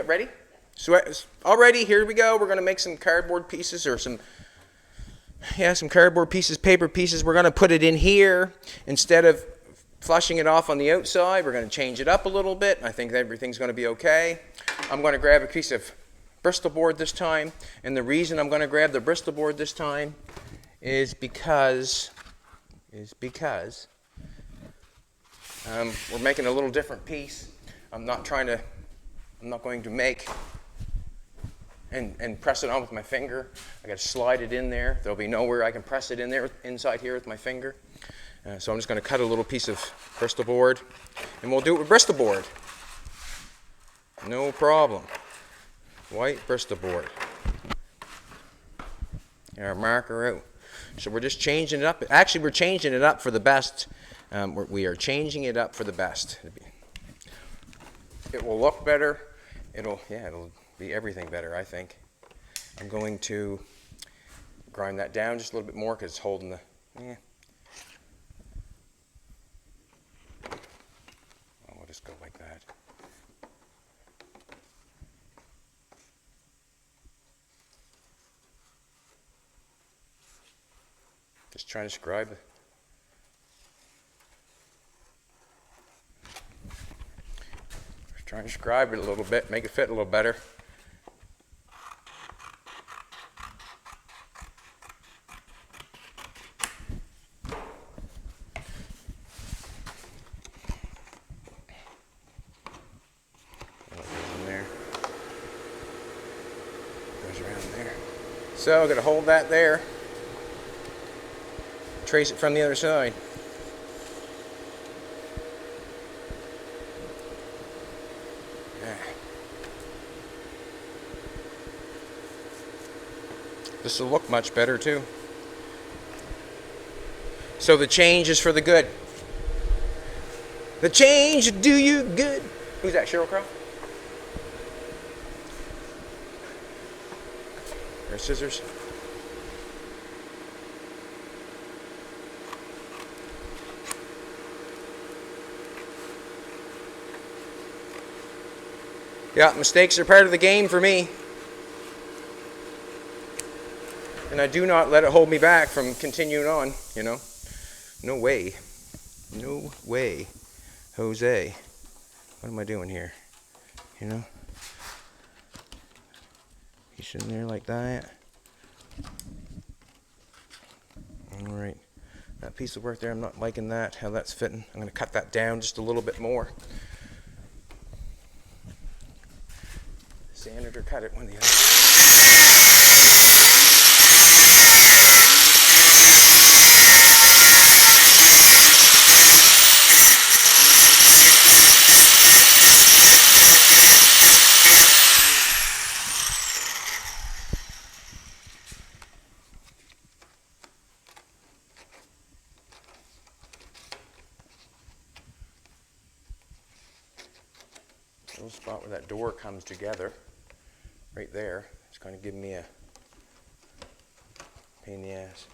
get ready. So already, here we go. We're going to make some cardboard pieces or some cardboard pieces, paper pieces. We're going to put it in here instead of flushing it off on the outside. We're going to change it up a little bit. I think everything's going to be okay. I'm going to grab a piece of Bristol board this time, and the reason I'm going to grab the Bristol board this time is because we're making a little different piece. I'm not going to make and press it on with my finger. I got to slide it in there. There'll be nowhere I can press it in there inside here with my finger. So I'm just going to cut a little piece of Bristol board, and we'll do it with Bristol board. No problem. White Bristol board. Our marker out. So we're just changing it up. Actually, we're changing it up for the best. We are changing it up for the best. It will look better. It'll be everything better, I think. I'm going to grind that down just a little bit more because it's holding the. We'll just go like that. Just trying to scribe it. Just trying to scribe it a little bit, make it fit a little better. So I'm going to hold that there, trace it from the other side. This will look much better too. So the change is for the good. The change will do you good. Who's that, Sheryl Crow? There's scissors. Yeah, mistakes are part of the game for me. And I do not let it hold me back from continuing on, you know. No way. No way. Jose. What am I doing here? You know? He's sitting there like that. Alright. That piece of work there, I'm not liking that, how that's fitting. I'm going to cut that down just a little bit more. Sand it or cut it, one of the other. Little spot where that door comes together, right there. It's kind of giving me a pain in the ass.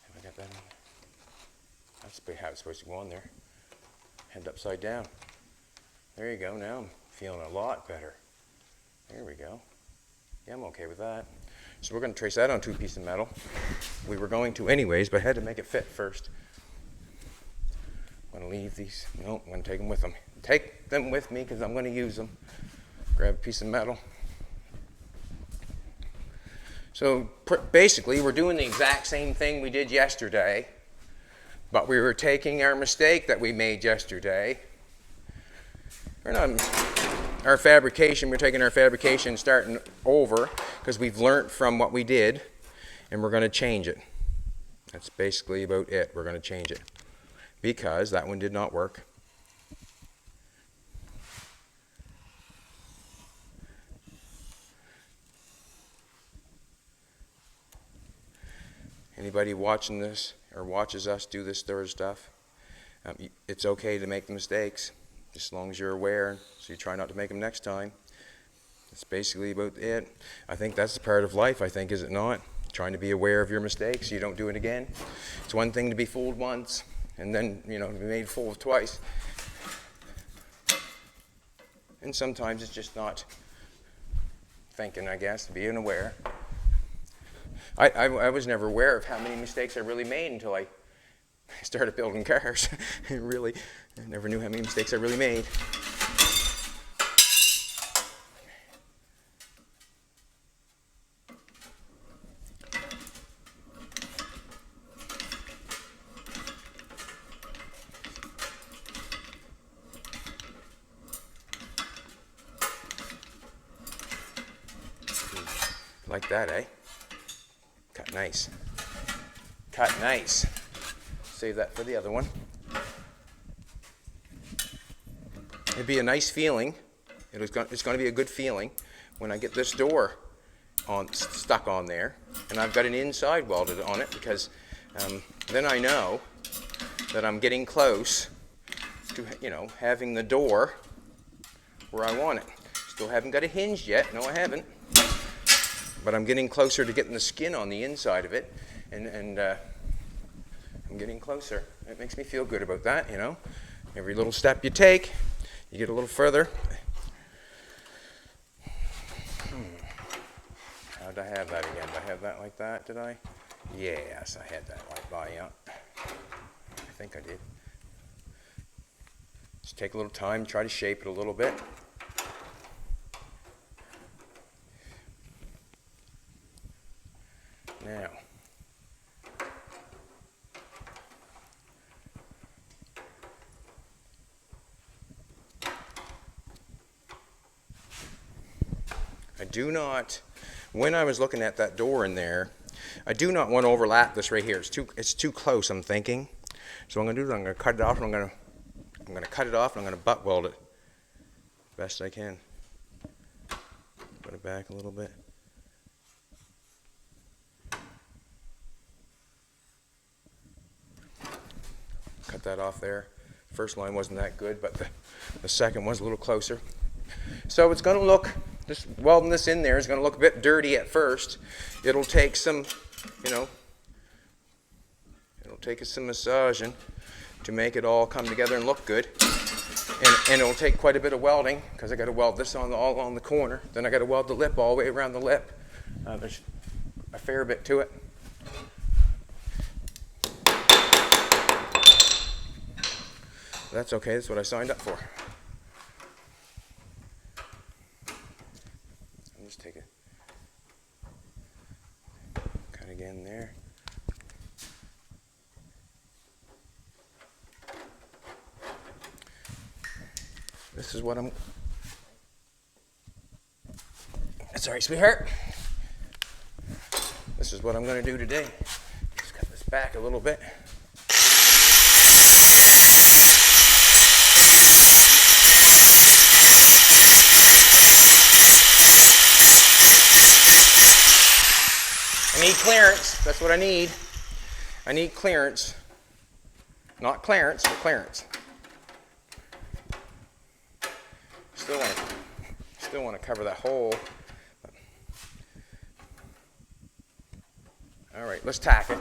Have I got that on there? That's how it's supposed to go on there. Head upside down. There you go. Now I'm feeling a lot better. There we go. Yeah, I'm okay with that. So we're going to trace that on two pieces of metal. We were going to anyways, but I had to make it fit first. I'm going to leave these. No, I'm going to take them with them. Take them with me because I'm going to use them. Grab a piece of metal. So basically, we're doing the exact same thing we did yesterday, but we were taking our mistake that we made yesterday. We're taking our fabrication and starting over because we've learned from what we did, and we're going to change it. That's basically about it. We're going to change it because that one did not work. Anybody watching this or watches us do this sort of stuff, it's okay to make the mistakes, just as long as you're aware, so you try not to make them next time. That's basically about it. I think that's a part of life, I think, is it not? Trying to be aware of your mistakes so you don't do it again. It's one thing to be fooled once, and then, to be made fool of twice. And sometimes it's just not thinking, I guess, being aware. I was never aware of how many mistakes I really made until I started building cars. I never knew how many mistakes I really made. Like that, eh? Cut nice. Cut nice. Save that for the other one. It'd be a nice feeling. It's going to be a good feeling when I get this door stuck on there, and I've got an inside welded on it, because then I know that I'm getting close to, having the door where I want it. Still haven't got it hinged yet. No, I haven't. But I'm getting closer to getting the skin on the inside of it, and I'm getting closer. It makes me feel good about that, Every little step you take, you get a little further. How did I have that again? Did I have that like that, did I? Yes, I had that like that, yeah. I think I did. Just take a little time, try to shape it a little bit. Now, I do not, when I was looking at that door in there, I do not want to overlap this right here. It's too close, I'm thinking. So what I'm going to do is I'm going to cut it off, and I'm going to cut it off, and I'm going to butt weld it best I can. Put it back a little bit. Cut that off there. First line wasn't that good, but the second one's a little closer. So it's going to look, just welding this in there is going to look a bit dirty at first. It'll take some, it'll take some massaging to make it all come together and look good. And it'll take quite a bit of welding, because I got to weld this all on the corner. Then I got to weld the lip all the way around the lip. There's a fair bit to it. That's okay, that's what I signed up for. I'll just take it. Cut again there. This is what I'm... Sorry, sweetheart. This is what I'm going to do today. Just cut this back a little bit. I need clearance. That's what I need. I need clearance. Not clearance, but clearance. Still want to cover that hole. All right, let's tack it.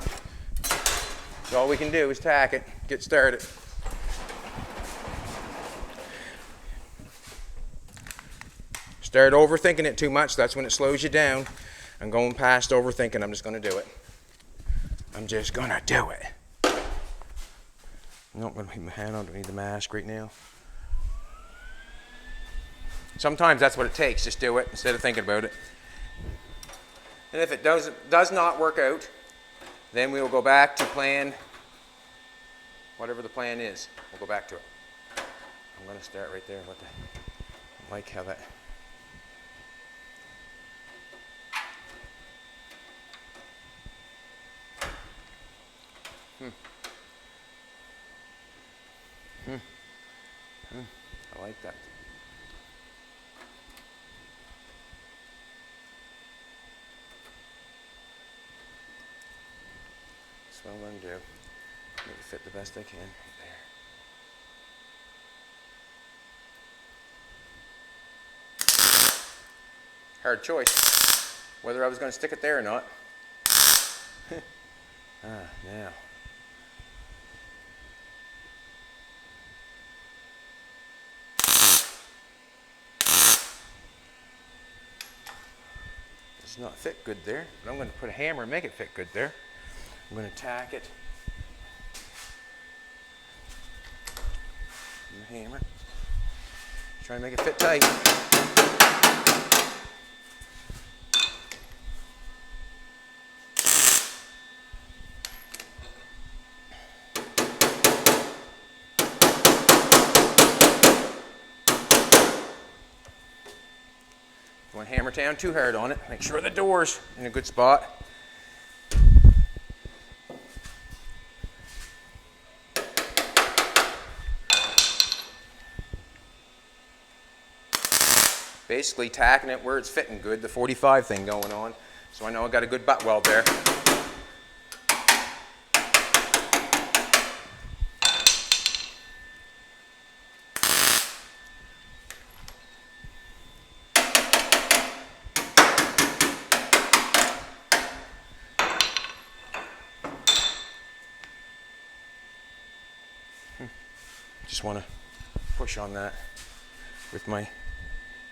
So all we can do is tack it, get started. Start overthinking it too much, that's when it slows you down. I'm going past overthinking, I'm just going to do it. I'm just going to do it. No, I'm going to keep my hand on, I don't need the mask right now. Sometimes that's what it takes, just do it instead of thinking about it. And if it does not work out, then we will go back to plan, whatever the plan is. We'll go back to it. I'm going to start right there. I like how that... I like that. That's what I'm going to do. Make it fit the best I can right there. Hard choice. Whether I was going to stick it there or not. Now. does not fit good there, but I'm going to put a hammer and make it fit good there. I'm going to tack it with the hammer. Try to make it fit tight. Don't want to hammer down too hard on it. Make sure the door's in a good spot. Basically tacking it where it's fitting good, the 45 thing going on. So I know I got a good butt weld there. Just want to push on that with my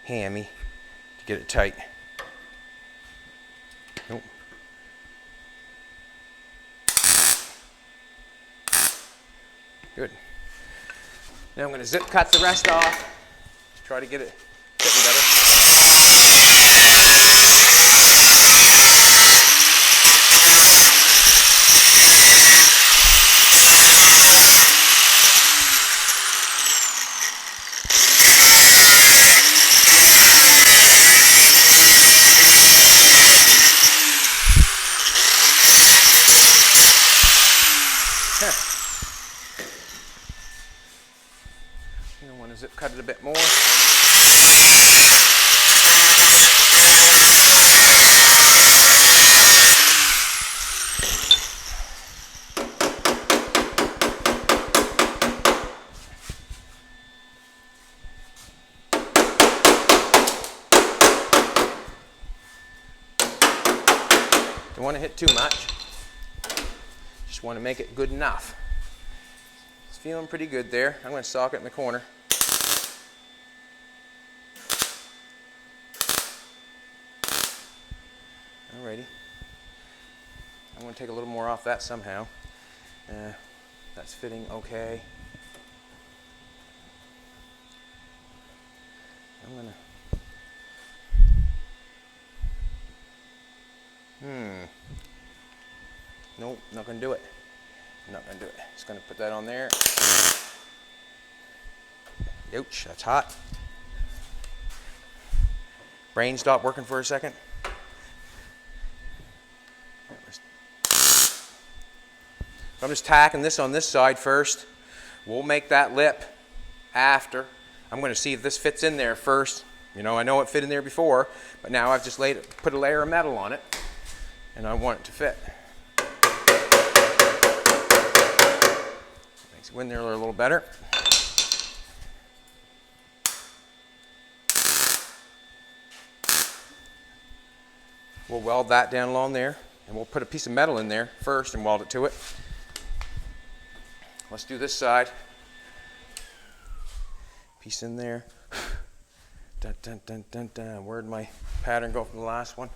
hammy to get it tight. Nope. Good. Now I'm going to zip cut the rest off. Try to get it fitting better. You want to zip cut it a bit more. Don't want to hit too much. Just want to make it good enough. It's feeling pretty good there. I'm going to sock it in the corner. Alrighty. I'm going to take a little more off that somehow. That's fitting okay. I'm going to... Nope, not going to do it. Not going to do it. Just going to put that on there. Ouch, that's hot. Brain stopped working for a second. I'm just tacking this on this side first. We'll make that lip after. I'm going to see if this fits in there first. You know, I know it fit in there before, but now I've just put a layer of metal on it, and I want it to fit. Makes it go in there a little better. We'll weld that down along there, and we'll put a piece of metal in there first and weld it to it. Let's do this side. Piece in there. Dun, dun, dun, dun, dun. Where'd my pattern go from the last one?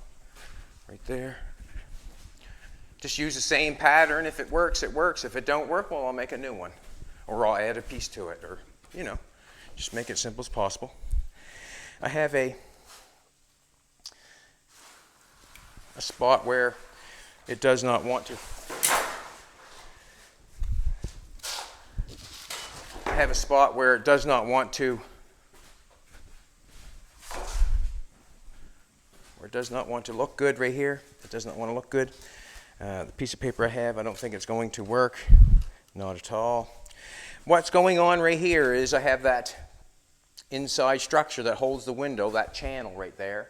Right there. Just use the same pattern. If it works, it works. If it don't work, well, I'll make a new one. Or I'll add a piece to it. Or, you know, just make it as simple as possible. I have a spot where it does not want to. I have a spot where it does not want to, look good right here. It does not want to look good. The piece of paper I have, I don't think it's going to work. Not at all. What's going on right here is I have that inside structure that holds the window, that channel right there.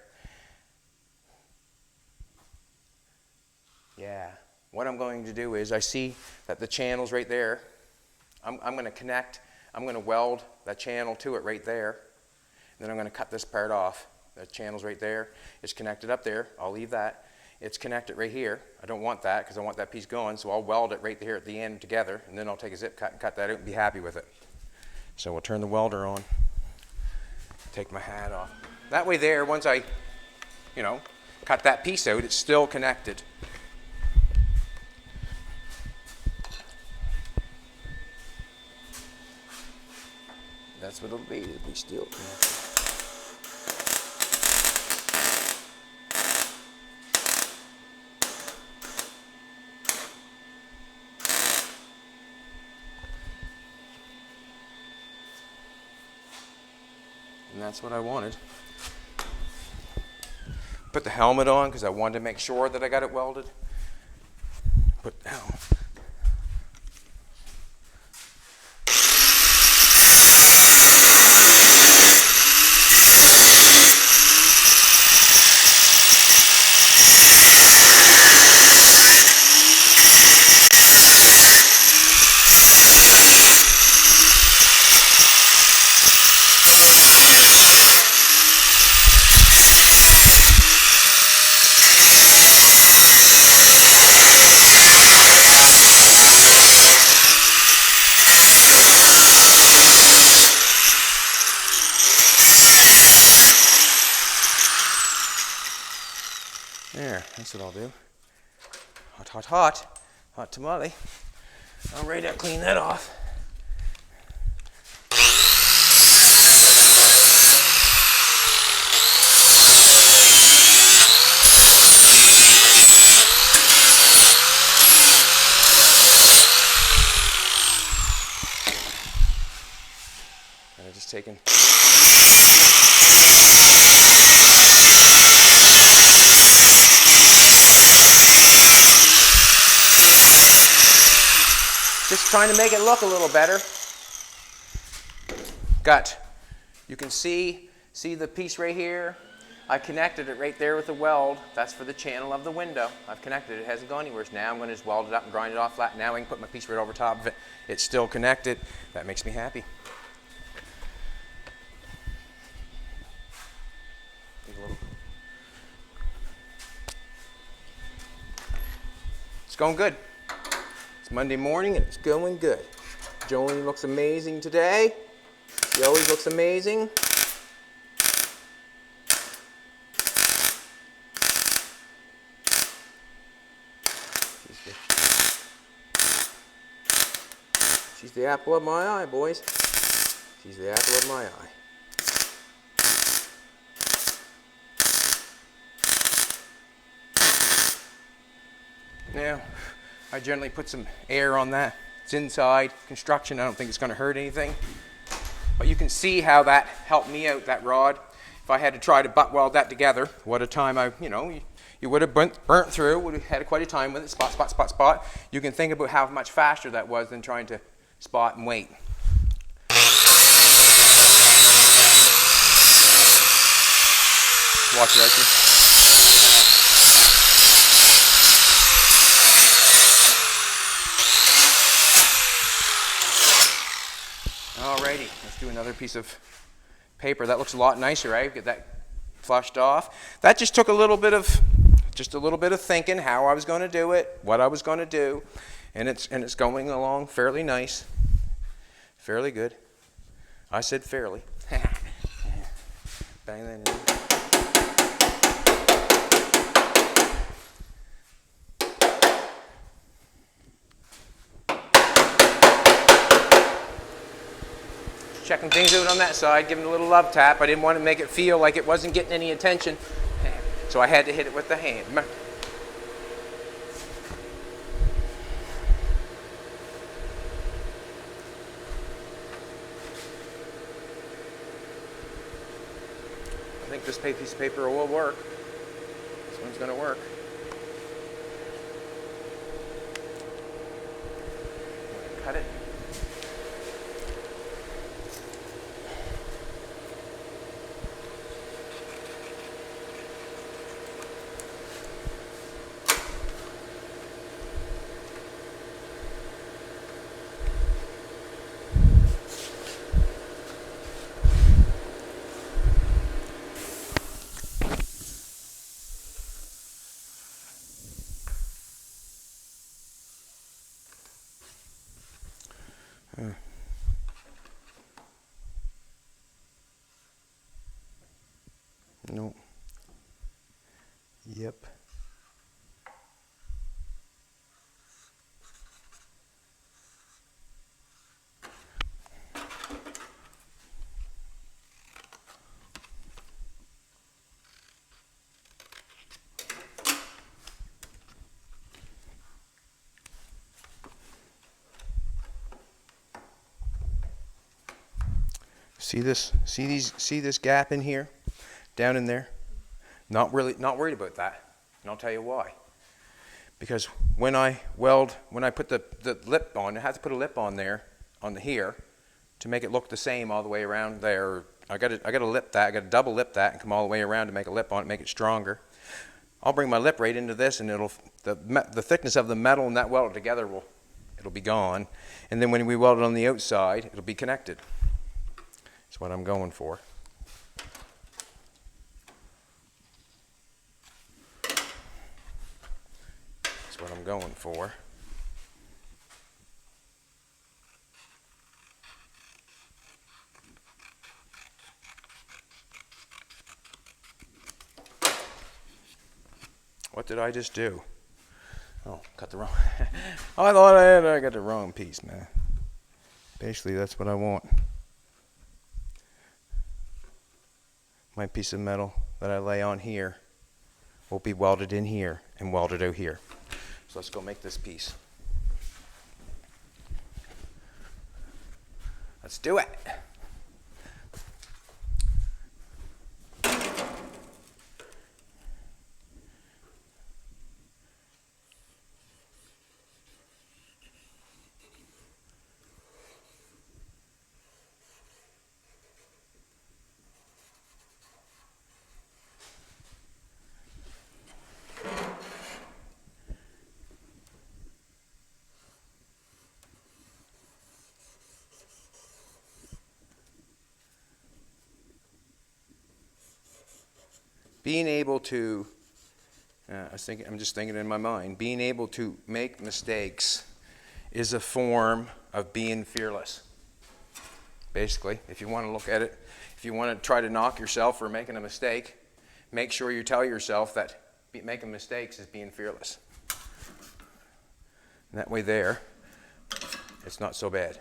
Yeah. What I'm going to do is I see that the channel's right there. I'm going to connect. I'm going to weld that channel to it right there. And then I'm going to cut this part off. The channel's right there. It's connected up there. I'll leave that. It's connected right here. I don't want that because I want that piece going, so I'll weld it right here at the end together, and then I'll take a zip cut and cut that out and be happy with it. So we'll turn the welder on. Take my hat off. That way there, once I, cut that piece out, it's still connected. That's what it'll be. It'll be still connected. And that's what I wanted. Put the helmet on because I wanted to make sure that I got it welded. Put the helmet. There, that's what I'll do. Hot, hot, hot. Hot tamale. I'm ready to clean that off. And I'm just taking. Just trying to make it look a little better. You can see the piece right here. I connected it right there with the weld. That's for the channel of the window. I've connected it. It hasn't gone anywhere. Now I'm going to just weld it up and grind it off flat. Now I can put my piece right over top of it. It's still connected. That makes me happy. It's going good. It's Monday morning and it's going good. Jolene looks amazing today. She always looks amazing. She's the apple of my eye, boys. She's the apple of my eye. Now, I generally put some air on that. It's inside construction. I don't think it's going to hurt anything. But you can see how that helped me out, that rod. If I had to try to butt weld that together, what a time you would have burnt through, would have had quite a time with it, spot, spot, spot, spot. You can think about how much faster that was than trying to spot and wait. Watch it, Archie. Alrighty, let's do another piece of paper. That looks a lot nicer, right? Get that flushed off. That just took a little bit of thinking how I was going to do it, what I was going to do, and it's going along fairly nice, fairly good. I said fairly. Bang that in. Checking things out on that side, giving it a little love tap. I didn't want to make it feel like it wasn't getting any attention, so I had to hit it with the hand. I think this piece of paper will work. This one's going to work. Cut it. No. Yep. See this? See this gap in here? Down in there? Not worried about that. And I'll tell you why. Because when I put the lip on, I have to put a lip on there, on the here, to make it look the same all the way around there. I got to lip that. I got to double lip that and come all the way around to make a lip on it, make it stronger. I'll bring my lip right into this, and the thickness of the metal and that welded together it'll be gone. And then when we weld it on the outside, it'll be connected. That's what I'm going for. That's what I'm going for. What did I just do? Oh, got the wrong. I thought I got the wrong piece, man. Basically, that's what I want. My piece of metal that I lay on here will be welded in here and welded out here. So let's go make this piece. Let's do it. Being able to, I'm just thinking in my mind, being able to make mistakes is a form of being fearless. Basically, if you want to look at it, if you want to try to knock yourself for making a mistake, make sure you tell yourself that making mistakes is being fearless. And that way there, it's not so bad.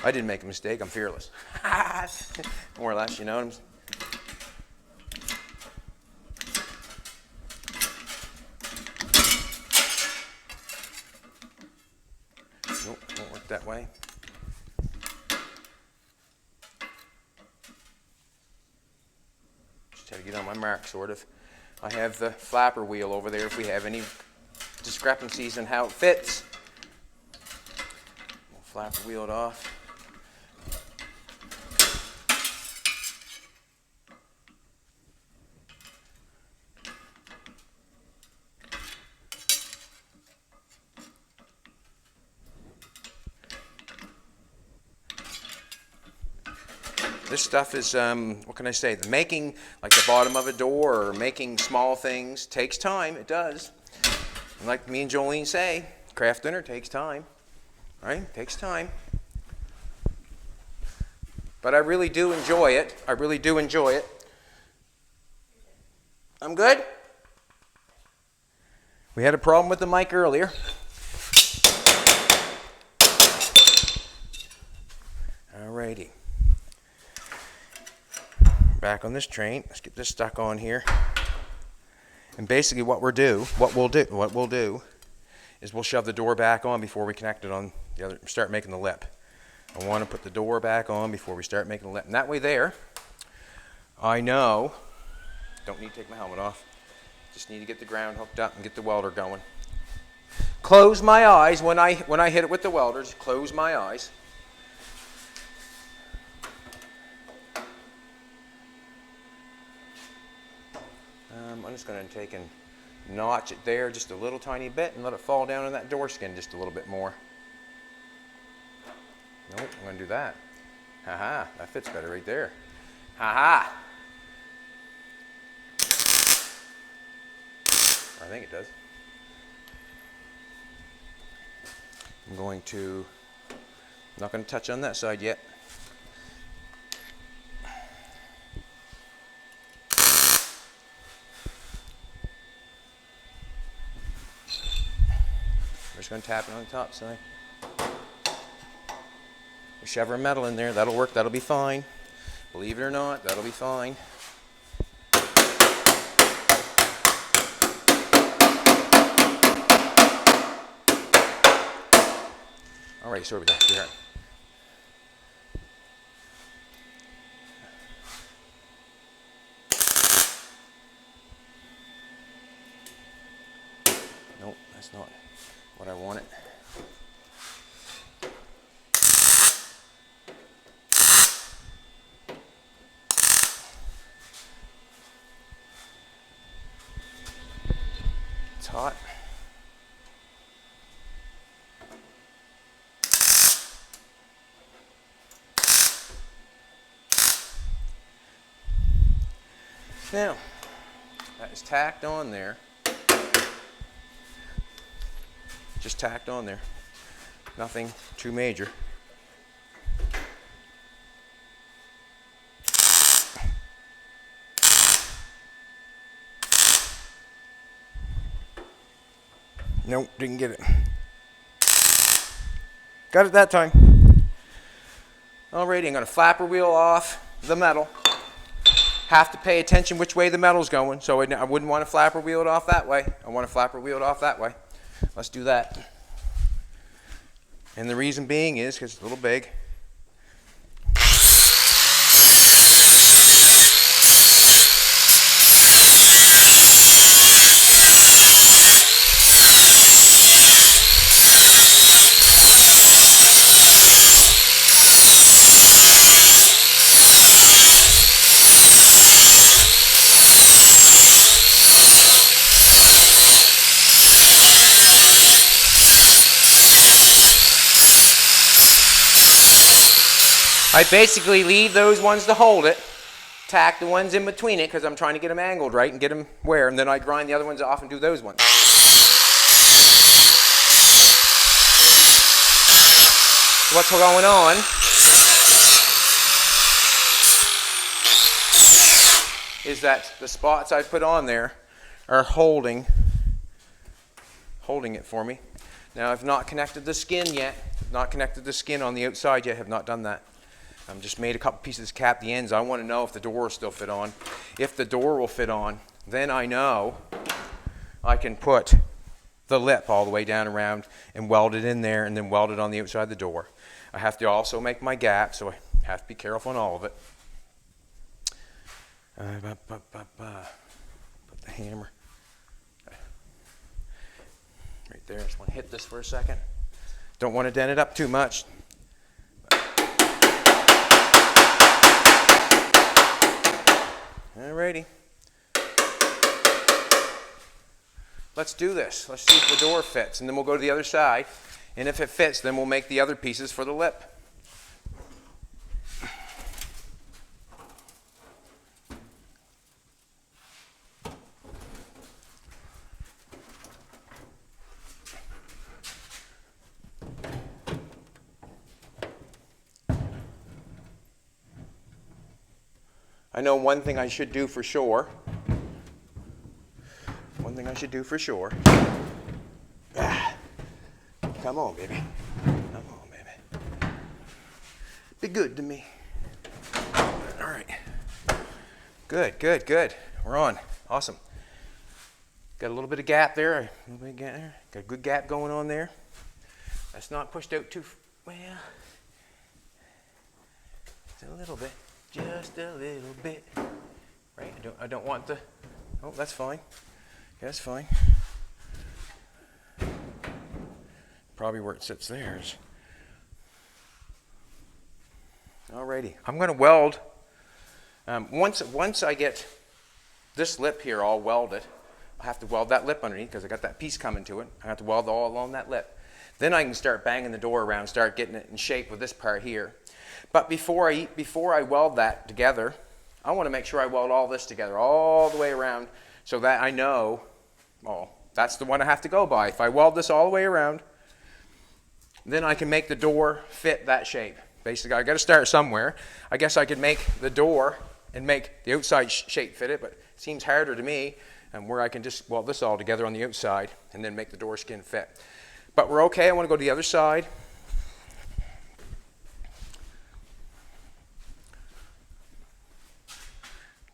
I didn't make a mistake, I'm fearless. More or less, you know what I'm saying? Nope, won't work that way. Just had to get on my mark, sort of. I have the flapper wheel over there if we have any discrepancies in how it fits. We'll flapper wheel it off. This stuff is, what can I say, making like the bottom of a door or making small things takes time, it does. And like me and Jolene say, craft dinner takes time, right? It takes time. But I really do enjoy it. I really do enjoy it. I'm good? We had a problem with the mic earlier. Alrighty. Back on this train. Let's get this stuck on here. And basically what we'll do is we'll shove the door back on before we connect it on the other, start making the lip. I want to put the door back on before we start making the lip. And that way there, I know, don't need to take my helmet off. Just need to get the ground hooked up and get the welder going. Close my eyes when I hit it with the welders. Close my eyes. I'm just going to take and notch it there just a little tiny bit and let it fall down on that door skin just a little bit more. Nope, I'm going to do that. Haha, that fits better right there. Haha. I think it does. I'm not going to touch on that side yet. going to tap it on the top side. We shove our metal in there. That'll work. That'll be fine. Believe it or not, that'll be fine. All right, so we go. Here. Nope, that's not what I wanted. It's hot. Now, that is tacked on there. Just tacked on there. Nothing too major. Nope, didn't get it. Got it that time. Alrighty, I'm going to flapper wheel off the metal. Have to pay attention which way the metal's going, so I wouldn't want to flapper wheel it off that way. I want to flapper wheel it off that way. Let's do that. And the reason being is because it's a little big. I basically leave those ones to hold it, tack the ones in between it because I'm trying to get them angled right and get them where, and then I grind the other ones off and do those ones. What's going on is that the spots I put on there are holding it for me. Now I've not connected the skin yet. I've not connected the skin on the outside yet. Have not done that. I've just made a couple pieces to cap the ends. I want to know if the door will still fit on. If the door will fit on, then I know I can put the lip all the way down around and weld it in there and then weld it on the outside of the door. I have to also make my gap, so I have to be careful on all of it. Put the hammer right there. I just want to hit this for a second. Don't want to dent it up too much. Alrighty. Let's do this. Let's see if the door fits, and then we'll go to the other side. And if it fits, then we'll make the other pieces for the lip. I know one thing I should do for sure. One thing I should do for sure. Come on, baby. Come on, baby. Be good to me. All right. Good, good, good. We're on. Awesome. Got a little bit of gap there. A little bit of gap there. Got a good gap going on there. That's not pushed out too well. Just a little bit. Just a little bit. Right? I don't want the. Oh, that's fine. Okay, that's fine. Probably where it sits there is. Alrighty. I'm going to weld. Once I get this lip here all welded, I have to weld that lip underneath because I got that piece coming to it. I have to weld all along that lip. Then I can start banging the door around, start getting it in shape with this part here. But before I weld that together, I want to make sure I weld all this together all the way around so that I know, oh, that's the one I have to go by. If I weld this all the way around, then I can make the door fit that shape. Basically, I got to start somewhere. I guess I could make the door and make the outside shape fit it, but it seems harder to me where I can just weld this all together on the outside and then make the door skin fit. But we're okay. I want to go to the other side.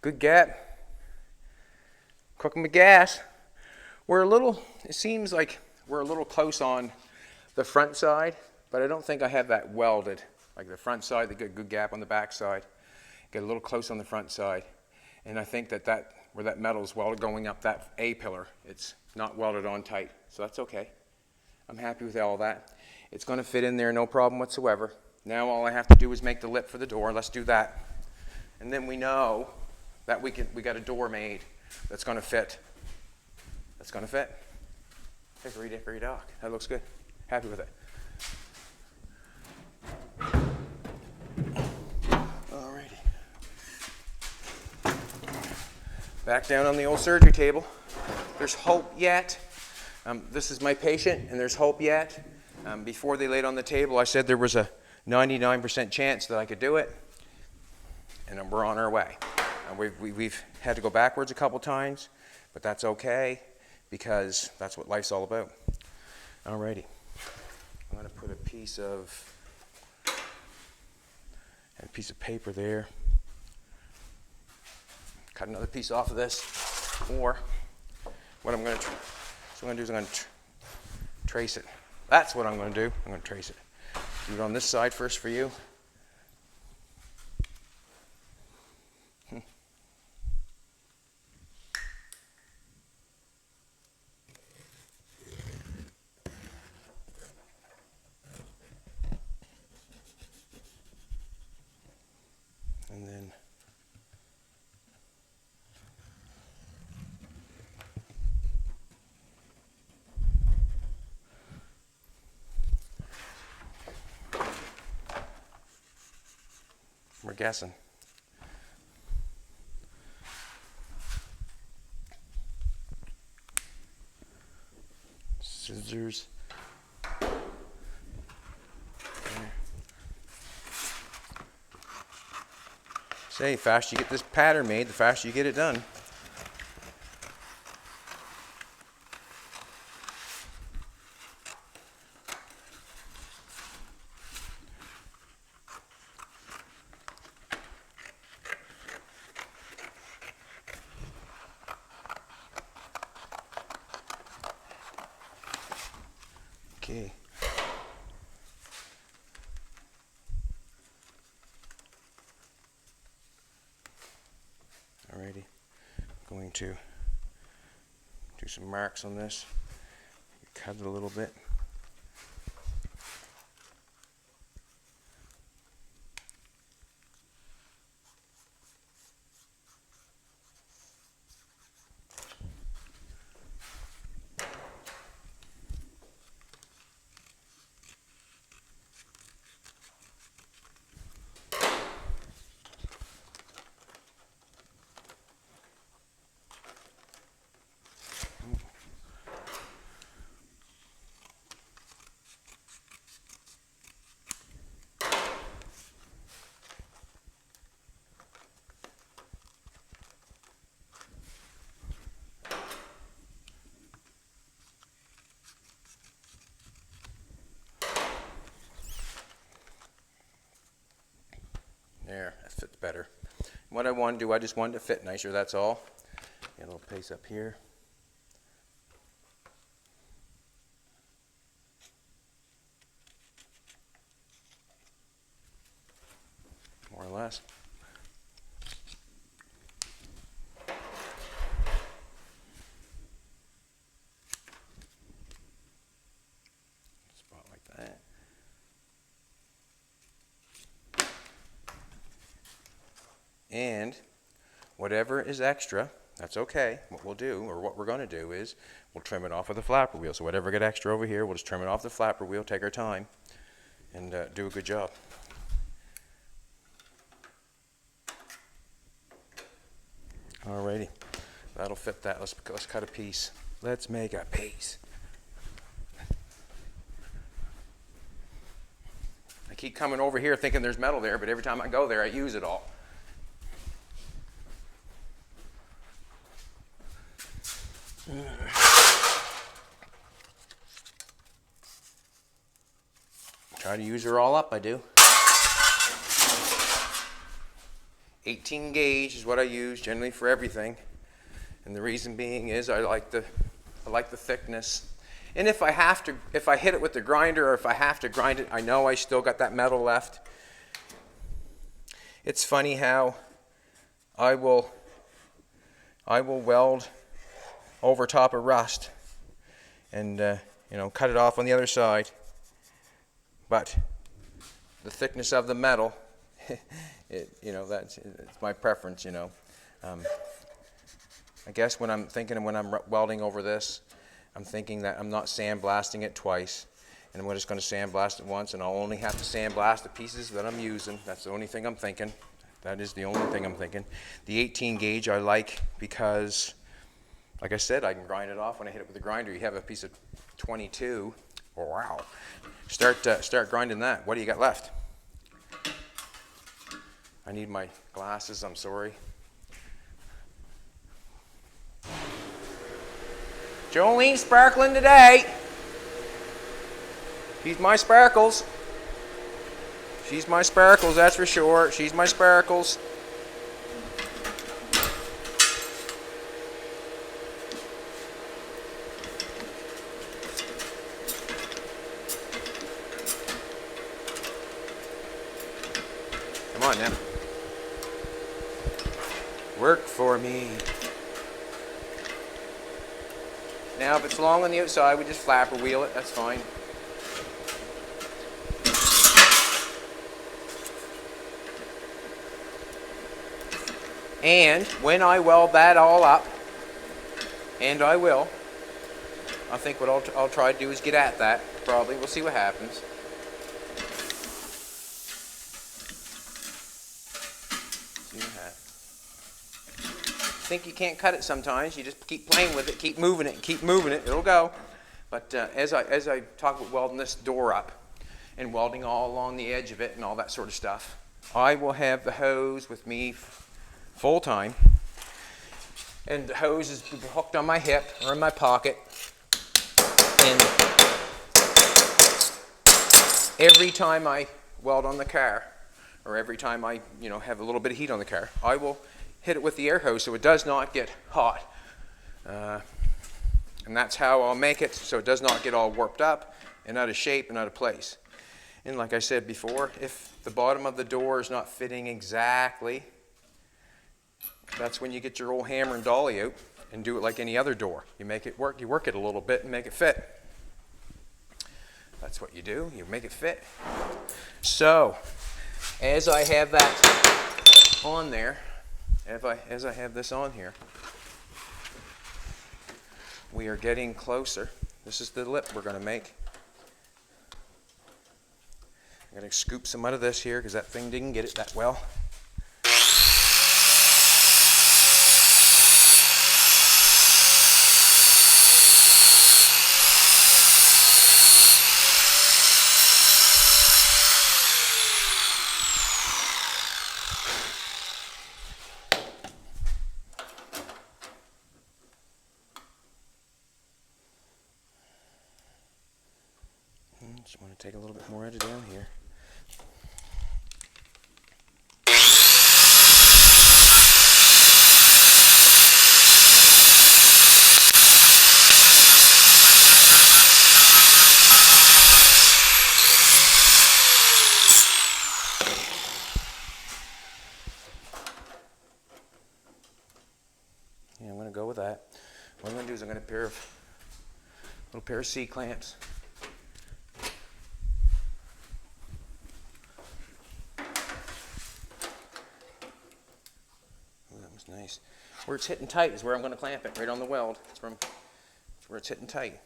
Good gap. Cooking with gas. It seems like we're a little close on the front side, but I don't think I have that welded. Like the front side, they get a good gap on the back side. Get a little close on the front side. And I think that where that metal is welded going up that A pillar, it's not welded on tight. So that's okay. I'm happy with all that. It's going to fit in there, no problem whatsoever. Now all I have to do is make the lip for the door. Let's do that. And then we know that we got a door made that's going to fit. That's going to fit. Hickory dickory dock. That looks good. Happy with it. Alrighty. Back down on the old surgery table. There's hope yet. This is my patient, and there's hope yet. Before they laid on the table, I said there was a 99% chance that I could do it, and we're on our way. We've had to go backwards a couple times, but that's okay because that's what life's all about. Alrighty. I'm going to put a piece of paper there. Cut another piece off of this. Or what I'm going to do is I'm going to trace it. That's what I'm going to do. I'm going to trace it. Do it on this side first for you. And then we're guessing. Scissors. Say, the faster you get this pattern made, the faster you get it done. Okay. Alrighty. I'm going to do some marks on this. Cut it a little bit. There, that fits better. What I want to do, I just want it to fit nicer, that's all. Get a little piece up here. More or less. Spot like that. And whatever is extra, that's okay. What we'll do, or what we're going to do, is we'll trim it off with a flapper wheel. So whatever get extra over here, we'll just trim it off the flapper wheel, take our time, and do a good job. Alrighty, that'll fit that. Let's cut a piece. Let's make a piece. I keep coming over here thinking there's metal there, but every time I go there, I use it all. Try to use her all up, I do. 18 gauge is what I use generally for everything. And the reason being is I like the thickness. And if I hit it with the grinder, or if I have to grind it, I know I still got that metal left. It's funny how I will weld over top of rust and cut it off on the other side. But the thickness of the metal, it's my preference. I guess when I'm welding over this, I'm thinking that I'm not sandblasting it twice, and I'm just going to sandblast it once, and I'll only have to sandblast the pieces that I'm using. That's the only thing I'm thinking. That is the only thing I'm thinking. The 18 gauge I like because, like I said, I can grind it off when I hit it with the grinder. You have a piece of 22. Oh, wow. Start grinding that. What do you got left? I need my glasses. I'm sorry. Jolene's sparkling today. She's my sparkles. She's my sparkles, that's for sure. She's my sparkles. Come on now. Work for me. Now, if it's long on the outside, we just flapper wheel it. That's fine. And when I weld that all up, and I will, I think what I'll try to do is get at that. Probably. We'll see what happens. Think you can't cut it sometimes. You just keep playing with it, keep moving it, it'll go. But as I talk about welding this door up and welding all along the edge of it and all that sort of stuff, I will have the hose with me full time, and the hose is hooked on my hip or in my pocket, and every time I weld on the car, or every time I have a little bit of heat on the car, I will hit it with the air hose so it does not get hot. And that's how I'll make it so it does not get all warped up and out of shape and out of place. And like I said before, if the bottom of the door is not fitting exactly, that's when you get your old hammer and dolly out and do it like any other door. You make it work, you work it a little bit and make it fit. That's what you do, you make it fit. So, as I have that on there, as I have this on here, we are getting closer. This is the lip we're going to make. I'm going to scoop some out of this here because that thing didn't get it that well. Just want to take a little bit more out of down here. Yeah, I'm going to go with that. What I'm going to do is I'm going to pair of little pair of C-clamps. Nice. Where it's hitting tight is where I'm going to clamp it, right on the weld. It's where it's hitting tight.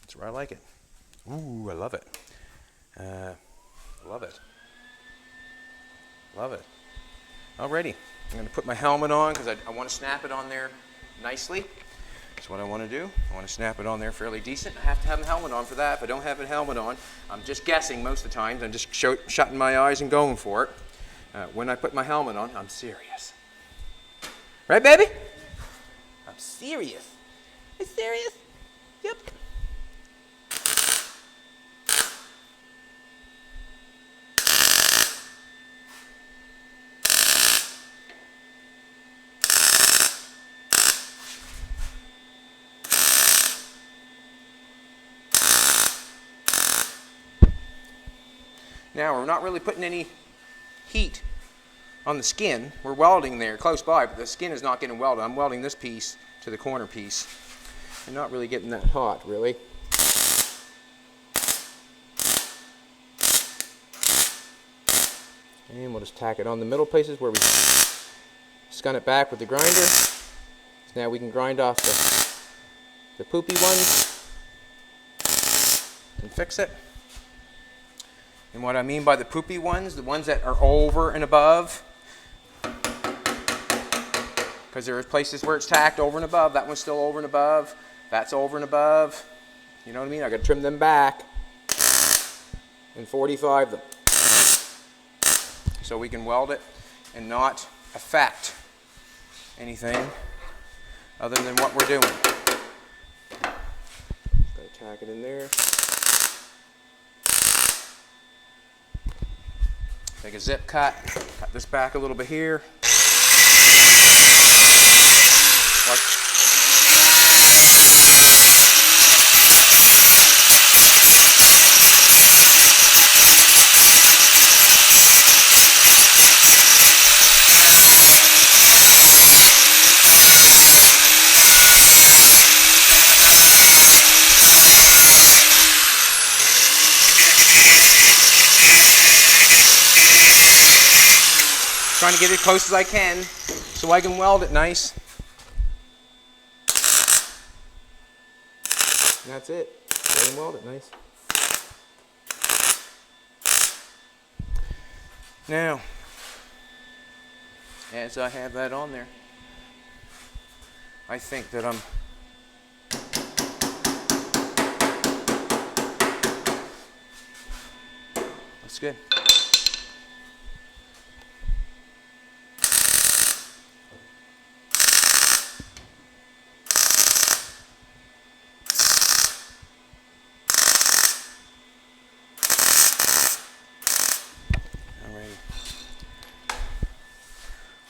That's where I like it. Ooh, I love it. Love it. Love it. Alrighty. I'm going to put my helmet on because I want to snap it on there nicely. That's what I want to do. I want to snap it on there fairly decent. I have to have a helmet on for that. If I don't have a helmet on, I'm just guessing most of the times. I'm just shutting my eyes and going for it. When I put my helmet on, I'm serious. Right, baby? I'm serious. I'm serious? Yep. Now we're not really putting any heat on the skin. We're welding there close by, but the skin is not getting welded. I'm welding this piece to the corner piece. I'm not really getting that hot, really. And we'll just tack it on the middle places where we scun it back with the grinder. So now we can grind off the poopy ones and fix it. And what I mean by the poopy ones, the ones that are over and above, because there are places where it's tacked over and above. That one's still over and above. That's over and above. You know what I mean? I got to trim them back and 45 them so we can weld it and not affect anything other than what we're doing. Got to tack it in there. Take a zip cut this back a little bit here. Trying to get it as close as I can so I can weld it nice. And that's it. I can weld it nice. Now, as I have that on there, I think that that's good.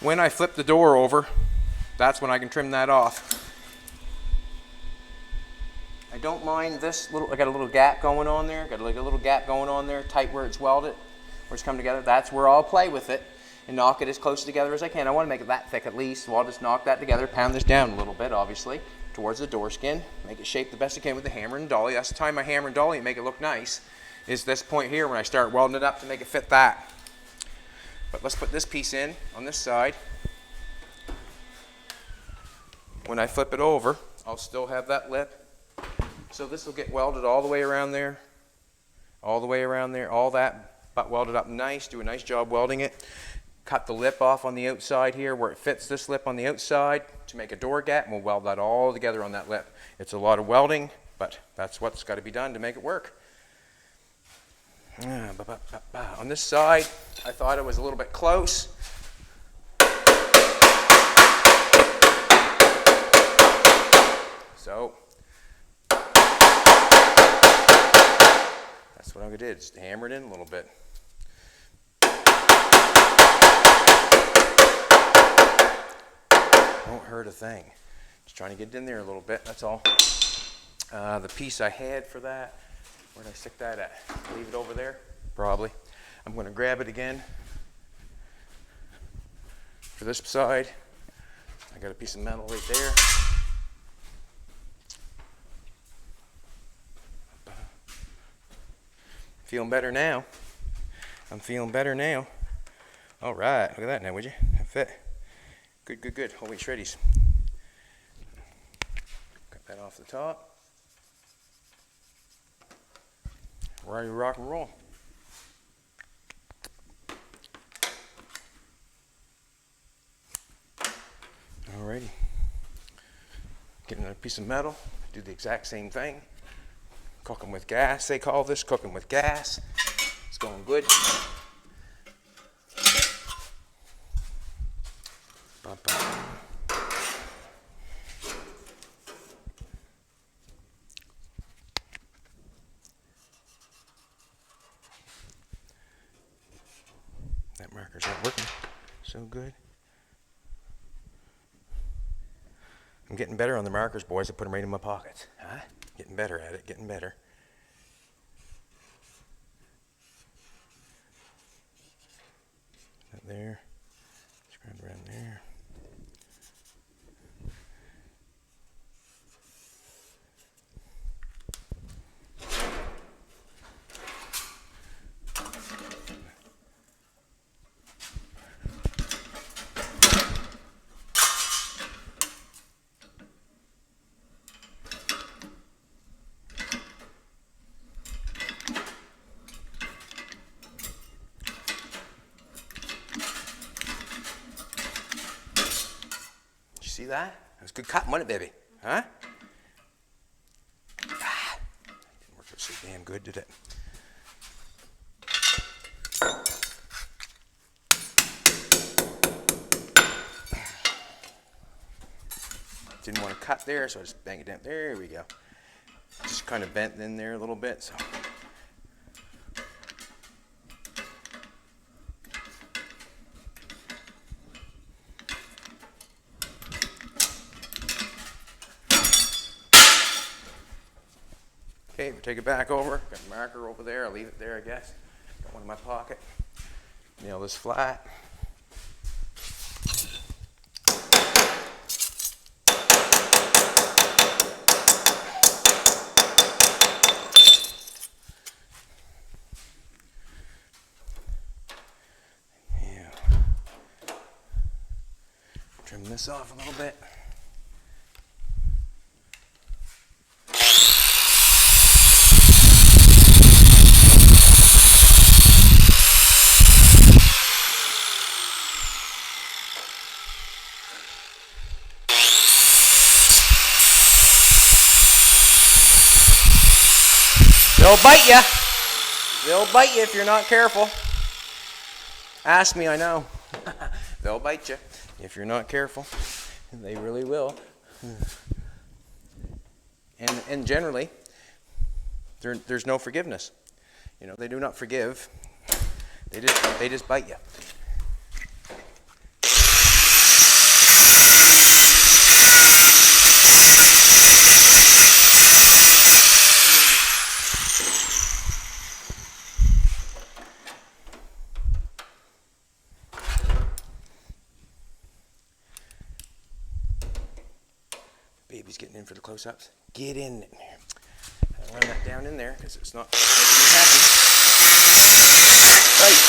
When I flip the door over, that's when I can trim that off. I don't mind this little, I got a little gap going on there, got like a little gap going on there, tight where it's welded, where it's come together. That's where I'll play with it and knock it as close together as I can. I want to make it that thick at least, so I'll just knock that together, pound this down a little bit, obviously, towards the door skin, make it shape the best I can with the hammer and dolly. That's the time I hammer and dolly and make it look nice, is this point here when I start welding it up to make it fit that. But let's put this piece in on this side. When I flip it over, I'll still have that lip. So this will get welded all the way around there, all the way around there, all that, but welded up nice, do a nice job welding it. Cut the lip off on the outside here where it fits this lip on the outside to make a door gap, and we'll weld that all together on that lip. It's a lot of welding, but that's what's got to be done to make it work. On this side, I thought it was a little bit close. So that's what I did, just hammer it in a little bit. Won't hurt a thing. Just trying to get it in there a little bit, that's all. The piece I had for that, where did I stick that at? Leave it over there? Probably. I'm going to grab it again for this side. I got a piece of metal right there. Feeling better now. I'm feeling better now. All right, look at that now, would you? That fit. Good, good, good. Holy shreddies. Cut that off the top. Ready to rock and roll. Alrighty. Get another piece of metal. Do the exact same thing. Cooking with gas, they call this, cooking with gas. It's going good. That marker's not working so good. I'm getting better on the markers, boys. I put them right in my pockets. Huh? Getting better at it, getting better. there. Scrub around there. See that? That was good cutting, wasn't it, baby? Huh? Ah, didn't work out so damn good, did it? Didn't want to cut there, so I just bang it down. There we go. Just kind of bent in there a little bit, so. Okay, we'll take it back over. Got a marker over there. I'll leave it there, I guess. Got one in my pocket. Nail this flat. Yeah. Trim this off a little bit. They'll bite you. They'll bite you if you're not careful. Ask me, I know. They'll bite you if you're not careful. They really will. And generally, there's no forgiveness. You know, they do not forgive. They just bite you. Baby's getting in for the close-ups. Get in there. I'll run that down in there because it's not making me happy. Right.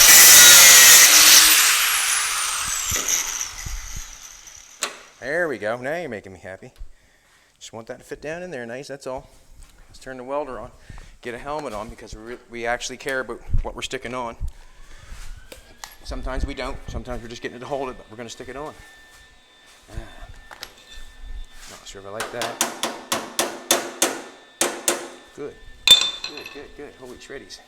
There we go. Now you're making me happy. Just want that to fit down in there nice, that's all. Let's turn the welder on. Get a helmet on because we actually care about what we're sticking on. Sometimes we don't. Sometimes we're just getting it to hold it, but we're going to stick it on. Not sure if I like that. Good. Good, good, good. Holy shreddies.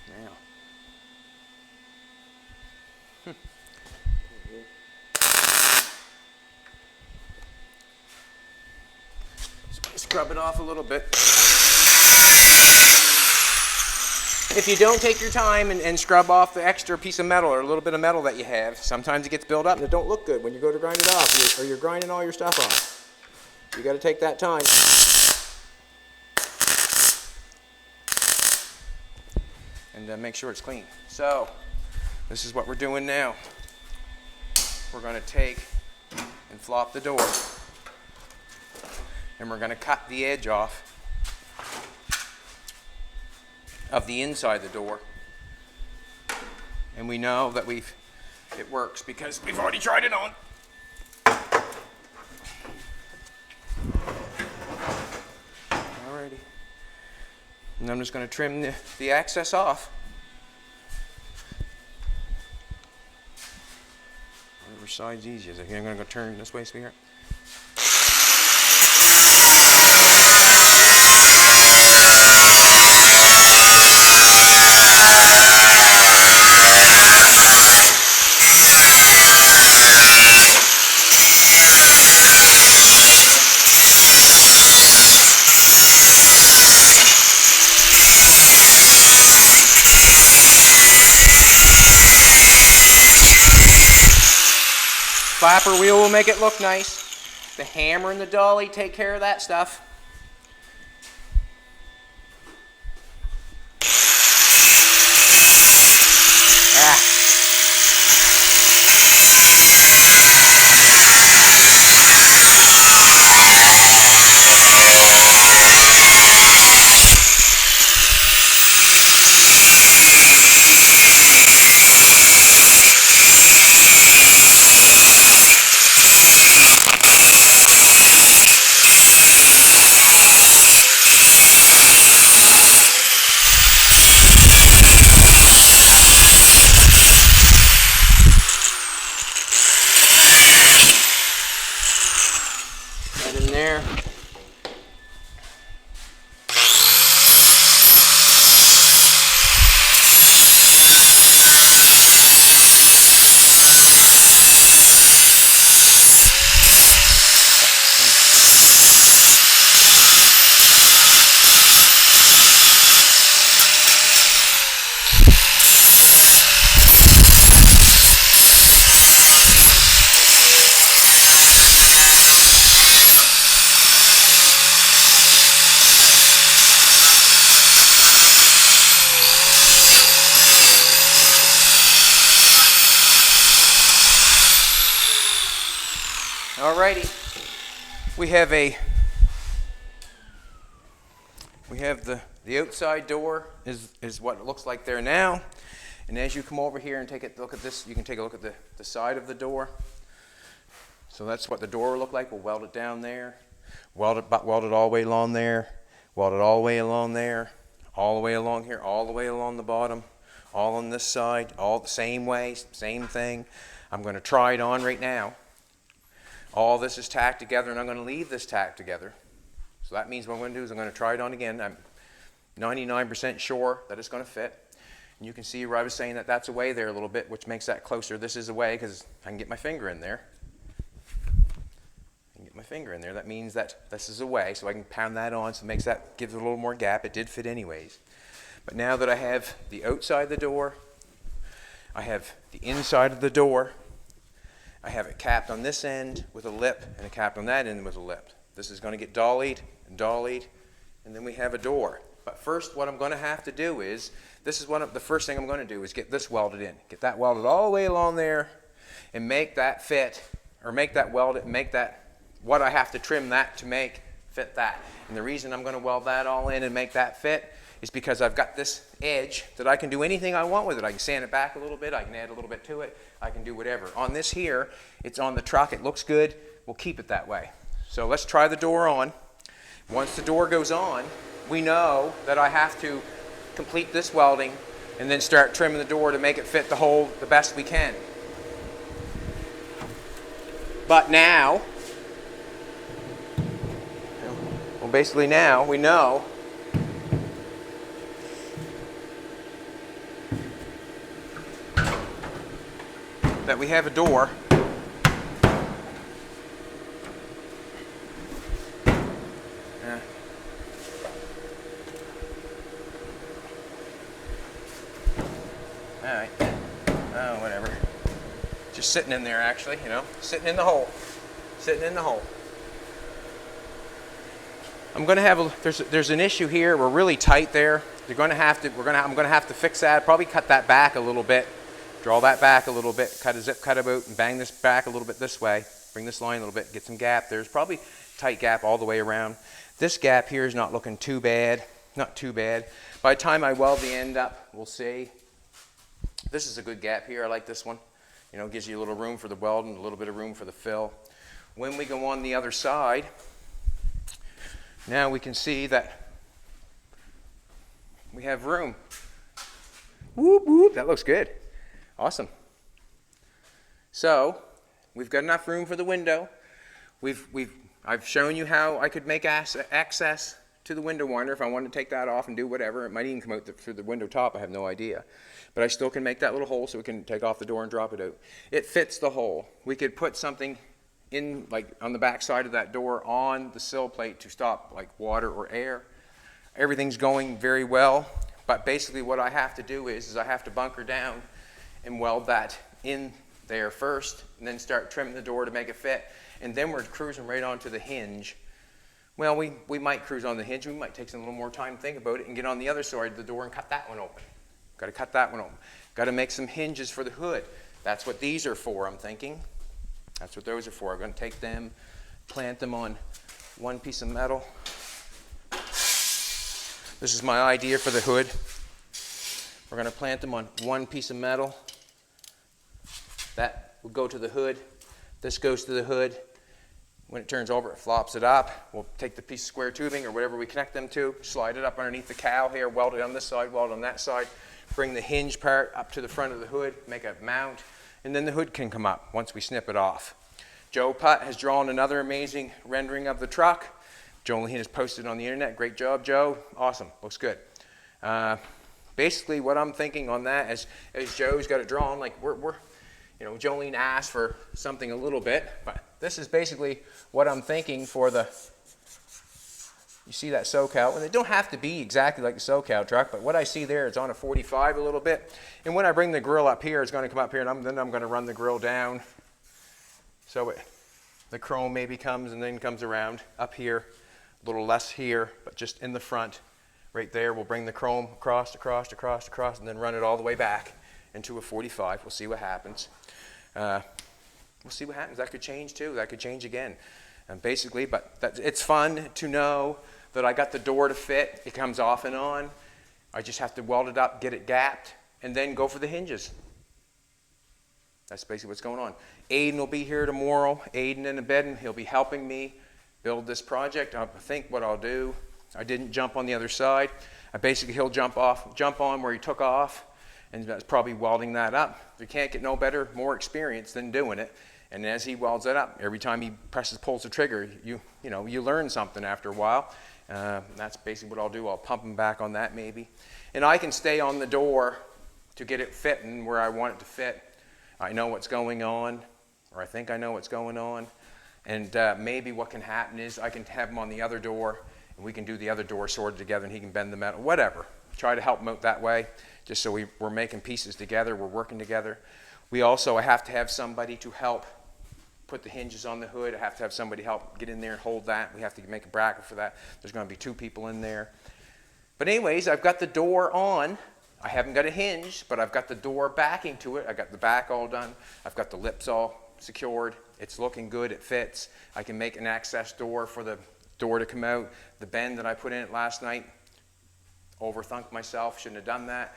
Now. Scrub it off a little bit. If you don't take your time and scrub off the extra piece of metal or a little bit of metal that you have, sometimes it gets built up and it don't look good when you go to grind it off, or you're grinding all your stuff off. You got to take that time. And make sure it's clean. So, this is what we're doing now. We're going to take and flop the door. And we're going to cut the edge off of the inside of the door. And we know that it works because we've already tried it on. Alrighty. And I'm just going to trim the excess off. Whatever side's easiest. I'm going to go turn this way, sweetheart. flapper wheel will make it look nice. The hammer and the dolly take care of that stuff. In there. Alrighty, we have the outside door is what it looks like there now, and as you come over here and take a look at this, you can take a look at the side of the door. So that's what the door will look like. We'll weld it down there, weld it all the way along there, weld it all the way along there, all the way along here, all the way along the bottom, all on this side, all the same way, same thing. I'm going to try it on right now. All this is tacked together, and I'm going to leave this tacked together. So that means what I'm going to do is I'm going to try it on again. I'm 99% sure that it's going to fit. And you can see where I was saying that that's away there a little bit, which makes that closer. This is away because I can get my finger in there. I can get my finger in there. That means that this is away, so I can pound that on, so it gives it a little more gap. It did fit anyways. But now that I have the outside of the door, I have the inside of the door, I have it capped on this end with a lip and a capped on that end with a lip. This is going to get dollied, and then we have a door. But first what I'm going to have to do is, the first thing I'm going to do is get this welded in. Get that welded all the way along there and make that fit, or make that welded, make that, what I have to trim that to make fit that. And the reason I'm going to weld that all in and make that fit is because I've got this edge that I can do anything I want with it. I can sand it back a little bit, I can add a little bit to it, I can do whatever. On this here, it's on the truck, it looks good, we'll keep it that way. So let's try the door on. Once the door goes on, we know that I have to complete this welding and then start trimming the door to make it fit the hole the best we can. But now, well basically now we know that we have a door Alright, oh whatever, just sitting in there actually, you know, sitting in the hole. I'm going to have there's an issue here. We're really tight there. I'm going to have to fix that. Probably cut that back a little bit. Draw that back a little bit. Cut a zip cut about and bang this back a little bit this way. Bring this line a little bit. Get some gap. There's probably tight gap all the way around. This gap here is not looking too bad. Not too bad. By the time I weld the end up, we'll see. This is a good gap here. I like this one. You know, gives you a little room for the weld and a little bit of room for the fill. When we go on the other side, now we can see that we have room. Whoop, whoop, that looks good. Awesome. So, we've got enough room for the window. I've shown you how I could make access to the window winder if I wanted to take that off and do whatever. It might even come out through the window top, I have no idea. But I still can make that little hole so we can take off the door and drop it out. It fits the hole. We could put something in, like on the back side of that door on the sill plate to stop like water or air. Everything's going very well, but basically what I have to do is I have to bunker down and weld that in there first, and then start trimming the door to make it fit. And then we're cruising right onto the hinge. Well, we might cruise on the hinge. We might take some little more time to think about it and get on the other side of the door and cut that one open. Got to cut that one open. Got to make some hinges for the hood. That's what these are for, I'm thinking. That's what those are for. I'm going to take them, plant them on one piece of metal. This is my idea for the hood. We're going to plant them on one piece of metal. That will go to the hood. This goes to the hood. When it turns over, it flops it up. We'll take the piece of square tubing or whatever we connect them to, slide it up underneath the cowl here, weld it on this side, weld it on that side, bring the hinge part up to the front of the hood, make a mount, and then the hood can come up once we snip it off. Joe Putt has drawn another amazing rendering of the truck. Jolene has posted on the internet. Great job, Joe. Awesome. Looks good. Basically, what I'm thinking on that is Joe's got it drawn, like Jolene asked for something a little bit, but this is basically what I'm thinking for the, you see that SoCal, and they don't have to be exactly like the SoCal truck, but what I see there is on a 45 a little bit, and when I bring the grill up here, it's going to come up here, and then I'm going to run the grill down, so the chrome maybe comes and then comes around up here, a little less here, but just in the front, right there, we'll bring the chrome across, and then run it all the way back into a 45. We'll see what happens. We'll see what happens. That could change too. That could change again. And basically, but it's fun to know that I got the door to fit. It comes off and on. I just have to weld it up, get it gapped, and then go for the hinges. That's basically what's going on. Aiden will be here tomorrow. Aiden in the bed, and he'll be helping me build this project. I think what I'll do, I didn't jump on the other side. He'll jump on where he took off, and that's probably welding that up. You can't get no better, more experience than doing it. And as he welds it up, every time he pulls the trigger, you learn something after a while. That's basically what I'll do. I'll pump him back on that maybe. And I can stay on the door to get it fitting where I want it to fit. I know what's going on, or I think I know what's going on. And maybe what can happen is I can have him on the other door, and we can do the other door sorted together, and he can bend the metal, whatever. Try to help him out that way, just so we're making pieces together, we're working together. I have to have somebody to help put the hinges on the hood. I have to have somebody help get in there and hold that. We have to make a bracket for that. There's going to be 2 people in there. But anyways, I've got the door on. I haven't got a hinge, but I've got the door backing to it. I got the back all done. I've got the lips all secured. It's looking good. It fits. I can make an access door for the door to come out. The bend that I put in it last night, overthunk myself. Shouldn't have done that.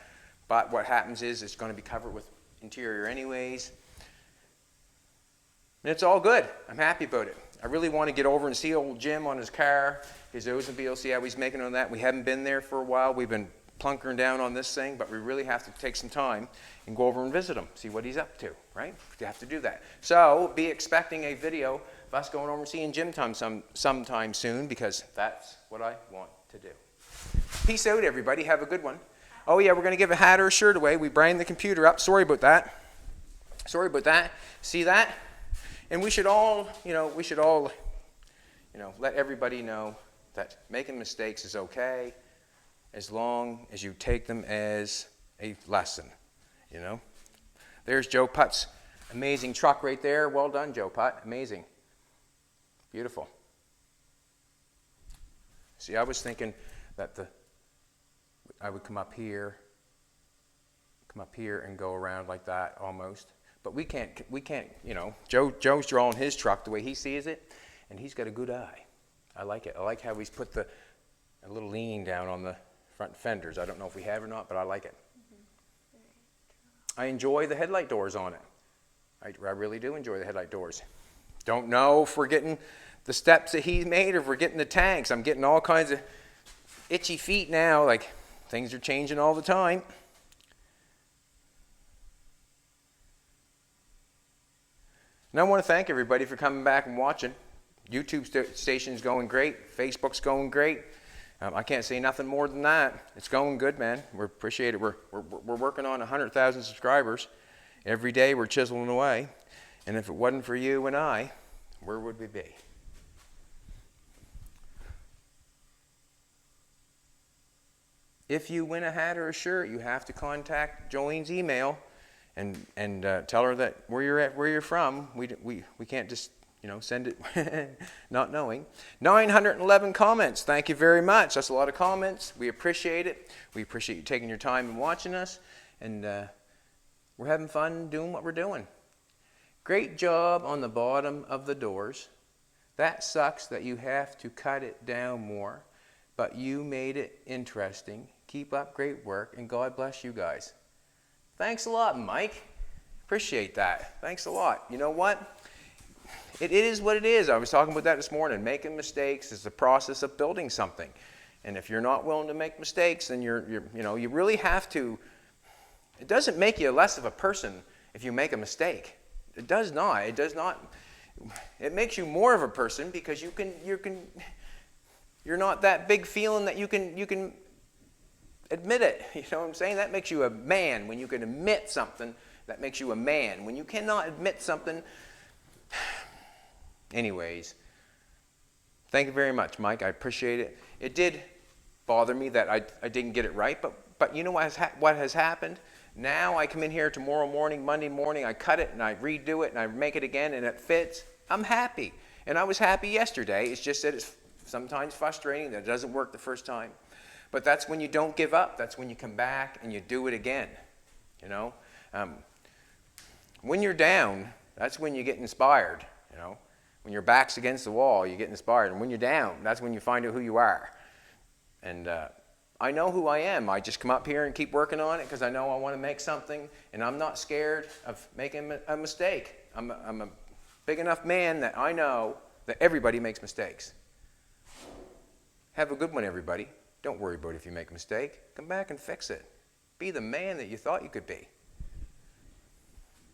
But what happens is it's going to be covered with interior anyways. And it's all good. I'm happy about it. I really want to get over and see old Jim on his car, his Oldsmobile, see how he's making on that. We haven't been there for a while. We've been plunkering down on this thing, but we really have to take some time and go over and visit him, see what he's up to, right? You have to do that. So be expecting a video of us going over and seeing Jim sometime soon, because that's what I want to do. Peace out, everybody. Have a good one. Oh yeah, we're going to give a hat or a shirt away. We brained the computer up. Sorry about that. See that? And we should all let everybody know that making mistakes is okay as long as you take them as a lesson, There's Joe Putt's amazing truck right there. Well done, Joe Putt. Amazing. Beautiful. See, I was thinking that I would come up here and go around like that almost. But we can't, Joe's drawing his truck the way he sees it, and he's got a good eye. I like it. I like how he's put a little lean down on the front fenders. I don't know if we have or not, but I like it. I enjoy the headlight doors on it. I really do enjoy the headlight doors. Don't know if we're getting the steps that he made or if we're getting the tanks. I'm getting all kinds of itchy feet now, like things are changing all the time. And I want to thank everybody for coming back and watching. YouTube station's going great. Facebook's going great. I can't say nothing more than that. It's going good, man. We appreciate it. We're working on 100,000 subscribers. Every day we're chiseling away. And if it wasn't for you and I, where would we be? If you win a hat or a shirt, you have to contact Jolene's email, and tell her that where you're from. We can't just send it not knowing. 911 comments. Thank you very much. That's a lot of comments. We appreciate it. We appreciate you taking your time and watching us. And we're having fun doing what we're doing. Great job on the bottom of the doors. That sucks that you have to cut it down more, but you made it interesting. Keep up great work, and God bless you guys. Thanks a lot, Mike. Appreciate that. Thanks a lot. You know what? It is what it is. I was talking about that this morning. Making mistakes is the process of building something. And if you're not willing to make mistakes, then you really have to. It doesn't make you less of a person if you make a mistake. It does not. It does not. It makes you more of a person because you're not that big feeling that you can admit it. You know what I'm saying? That makes you a man. When you can admit something, that makes you a man. When you cannot admit something. Anyways, thank you very much, Mike. I appreciate it. It did bother me that I didn't get it right, but you know what has happened? Now I come in here tomorrow morning, Monday morning, I cut it and I redo it and I make it again and it fits. I'm happy. And I was happy yesterday. It's just that it's sometimes frustrating that it doesn't work the first time. But that's when you don't give up. That's when you come back and you do it again. When you're down, that's when you get inspired. When your back's against the wall, you get inspired. And when you're down, that's when you find out who you are. And I know who I am. I just come up here and keep working on it because I know I want to make something, and I'm not scared of making a mistake. I'm a big enough man that I know that everybody makes mistakes. Have a good one, everybody. Don't worry about if you make a mistake. Come back and fix it. Be the man that you thought you could be.